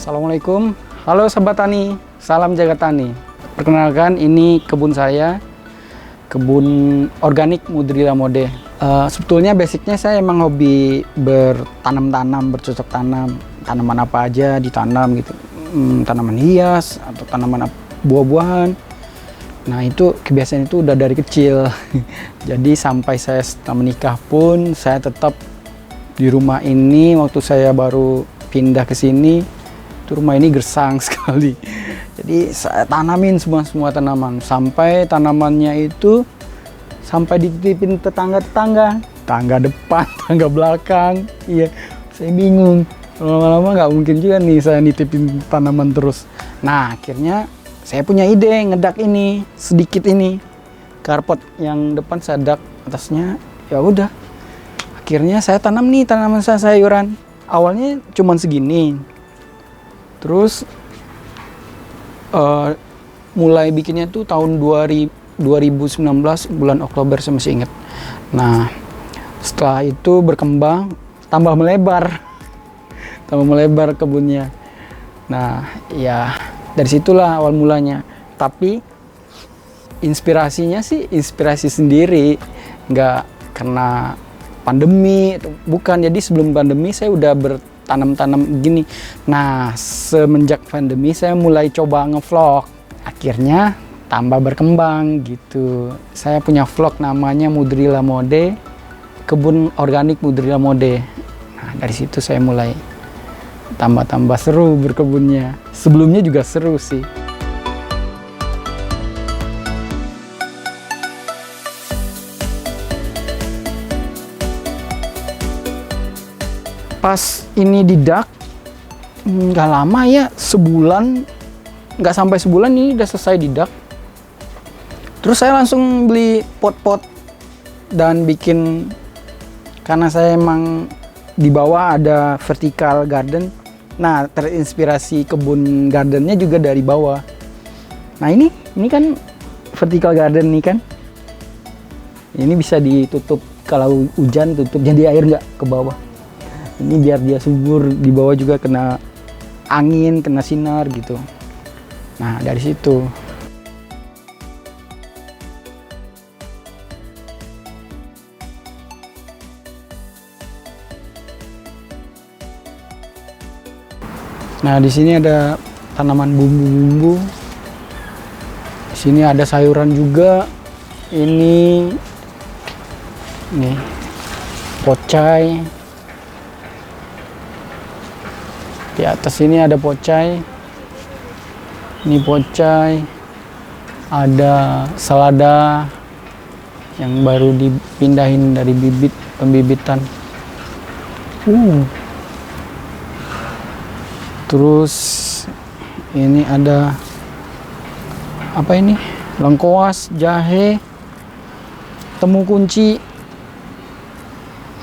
Assalamualaikum, halo Sobat Tani, salam jaga tani. Perkenalkan, ini kebun saya, kebun organik Mudrila Mode. Sebetulnya basicnya saya emang hobi bertanam-tanam, bercocok tanam, tanaman apa aja ditanam gitu, tanaman hias atau tanaman buah-buahan. Nah itu kebiasaan itu udah dari kecil. Jadi sampai saya setelah menikah pun saya tetap di rumah ini. Waktu saya baru pindah ke sini, rumah ini gersang sekali. Jadi saya tanamin semua tanaman, sampai tanamannya itu sampai dititipin tetangga-tetangga, tangga depan, tangga belakang. Iya, saya bingung. Lama-lama nggak mungkin juga nih saya nitipin tanaman terus. Nah akhirnya saya punya ide ngedak ini sedikit ini karpot yang depan saya dak atasnya. Ya udah, akhirnya saya tanam nih tanaman sayuran. Awalnya cuman segini. Terus mulai bikinnya tuh tahun 2019 bulan Oktober, saya masih ingat. Nah setelah itu berkembang, tambah melebar kebunnya. Nah ya dari situlah awal mulanya. Tapi inspirasinya sih inspirasi sendiri, nggak karena pandemi, bukan. Jadi sebelum pandemi saya udah tanam-tanam gini. Nah semenjak pandemi saya mulai coba ngevlog, akhirnya tambah berkembang gitu. Saya punya vlog namanya Mudrila Mode, kebun organik Mudrila Mode. Nah dari situ saya mulai tambah seru berkebunnya. Sebelumnya juga seru sih. Pas ini didak nggak lama ya, sebulan, nggak sampai sebulan ini udah selesai didak. Terus saya langsung beli pot-pot dan bikin, karena saya emang di bawah ada vertical garden. Nah terinspirasi kebun gardennya juga dari bawah. Nah ini kan vertical garden nih kan, ini bisa ditutup kalau hujan, tutup jadi air nggak ke bawah. Ini biar dia subur, di bawah juga kena angin, kena sinar gitu. Nah dari situ. Nah di sini ada tanaman bumbu-bumbu. Di sini ada sayuran juga. Ini nih pocai. Di atas ini ada pocai. Ini pocai. Ada selada yang baru dipindahin dari pembibitan. Terus ini ada apa ini? Lengkoas, jahe, temu kunci.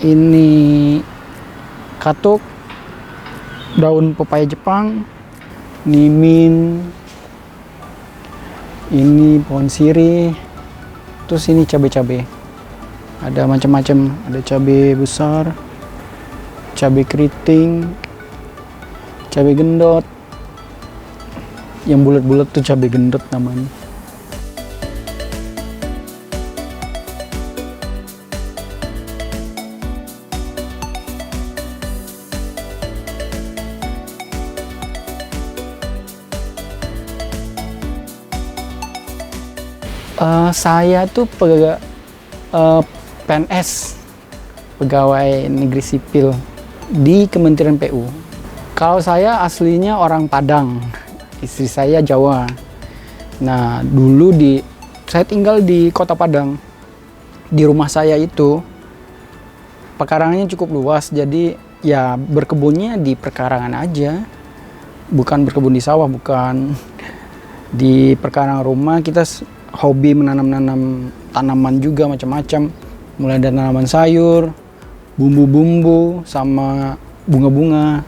Ini katuk, daun pepaya Jepang, nimin, ini pohon sirih. Terus ini cabai-cabai, ada macam-macam, ada cabai besar, cabai keriting, cabai gendot. Yang bulat-bulat tuh cabai gendot namanya. Saya tuh PNS, pegawai negeri sipil di Kementerian PU. Kalau saya aslinya orang Padang, istri saya Jawa. Nah dulu saya tinggal di Kota Padang. Di rumah saya itu pekarangannya cukup luas, jadi ya berkebunnya di perkarangan aja, bukan berkebun di sawah, bukan. Di perkarangan rumah kita hobi menanam tanaman juga macam-macam, mulai dari tanaman sayur, bumbu-bumbu, sama bunga-bunga.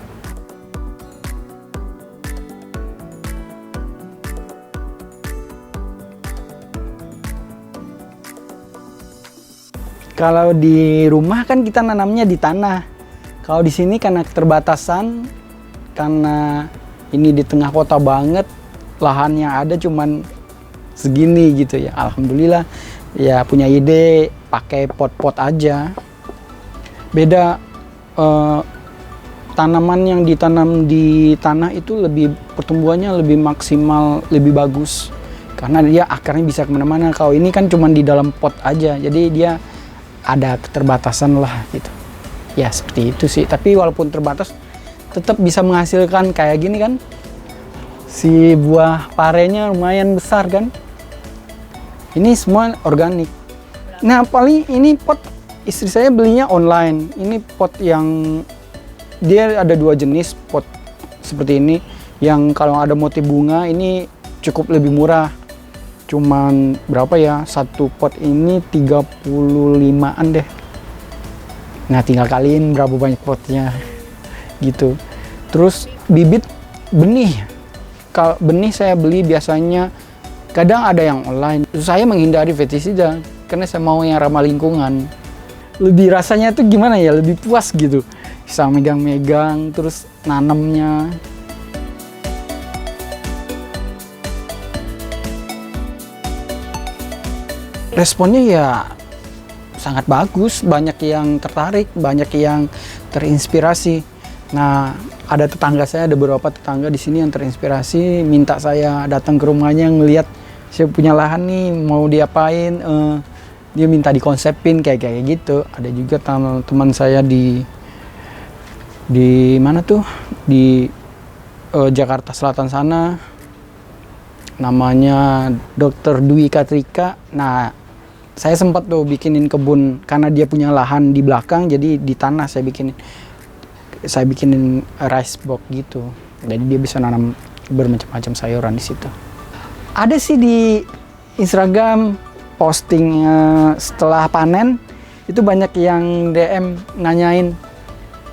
Kalau di rumah kan kita nanamnya di tanah. Kalau di sini karena keterbatasan, karena Ini di tengah kota banget, lahan yang ada cuman segini gitu ya. Alhamdulillah ya punya ide pakai pot-pot aja. Beda tanaman yang ditanam di tanah itu lebih pertumbuhannya lebih maksimal, lebih bagus karena dia akarnya bisa kemana-mana. Kalau ini kan cuma di dalam pot aja, jadi dia ada keterbatasan lah gitu ya, seperti itu sih. Tapi walaupun terbatas tetap bisa menghasilkan kayak gini kan, si buah parenya lumayan besar kan. Ini semua organik. Nah paling ini pot istri saya belinya online. Ini pot yang dia ada 2 jenis pot seperti ini. Yang kalau ada motif bunga ini cukup lebih murah. Cuman berapa ya? Satu pot ini 35-an deh. Nah tinggal kaliin berapa banyak potnya gitu. Terus bibit benih. Kalau benih saya beli biasanya kadang ada yang online. Saya menghindari fetisida karena saya mau yang ramah lingkungan. Lebih rasanya tuh gimana ya? Lebih puas gitu. Bisa megang-megang, terus nanamnya. Responnya ya sangat bagus, banyak yang tertarik, banyak yang terinspirasi. Nah, ada tetangga saya, ada beberapa tetangga di sini yang terinspirasi, minta saya datang ke rumahnya ngelihat saya punya lahan nih, mau diapain, dia minta dikonsepin kayak gitu. Ada juga teman saya di mana tuh, di Jakarta Selatan sana, namanya Dr. Dwi Katrika. Nah saya sempat tuh bikinin kebun karena dia punya lahan di belakang, jadi di tanah saya bikinin rice box gitu, jadi dia bisa nanam bermacam-macam sayuran di situ. Ada sih di Instagram posting setelah panen itu banyak yang DM nanyain,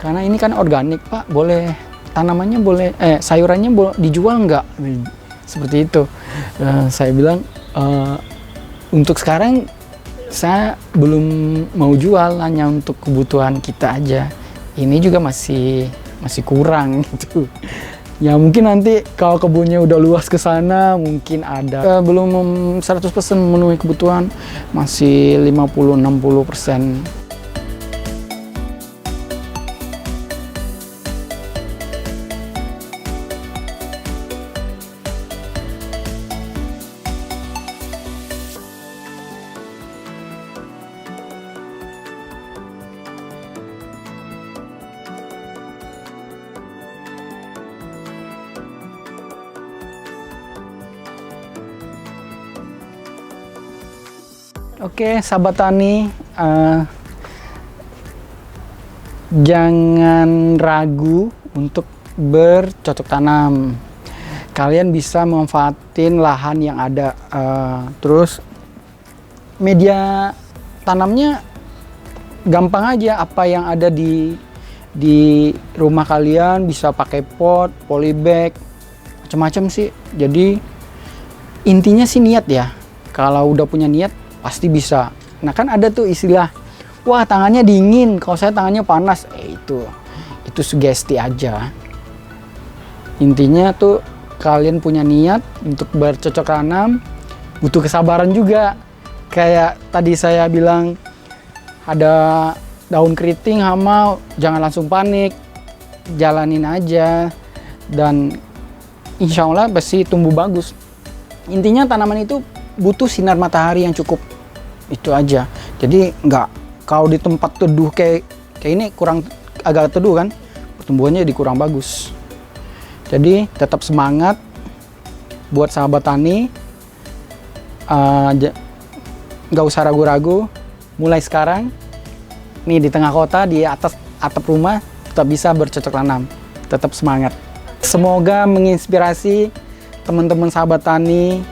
karena ini kan organik Pak, boleh tanamannya boleh, sayurannya boleh dijual nggak? Seperti itu. Saya bilang untuk sekarang saya belum mau jual, hanya untuk kebutuhan kita aja. Ini juga masih kurang gitu. Ya mungkin nanti kalau kebunnya udah luas ke sana mungkin ada. Belum 100% memenuhi kebutuhan, masih 50-60%. Oke, sahabat tani, jangan ragu untuk bercocok tanam. Kalian bisa memanfaatin lahan yang ada. Terus media tanamnya gampang aja, apa yang ada di rumah kalian bisa pakai pot, polybag, macam-macam sih. Jadi intinya sih niat ya. Kalau udah punya niat pasti bisa. Nah kan ada tuh istilah, wah tangannya dingin, kalau saya tangannya panas. Itu sugesti aja. Intinya tuh kalian punya niat untuk bercocok tanam, butuh kesabaran juga. Kayak tadi saya bilang, ada daun keriting, hama, jangan langsung panik, jalanin aja, dan insya Allah pasti tumbuh bagus. Intinya tanaman itu butuh sinar matahari yang cukup, itu aja. Jadi nggak, kalau di tempat teduh kayak ini kurang, agak teduh kan, pertumbuhannya jadi kurang bagus. Jadi tetap semangat buat sahabat tani, nggak usah ragu-ragu, mulai sekarang nih di tengah kota, di atas atap rumah tetap bisa bercocok tanam, tetap semangat. Semoga menginspirasi teman-teman sahabat tani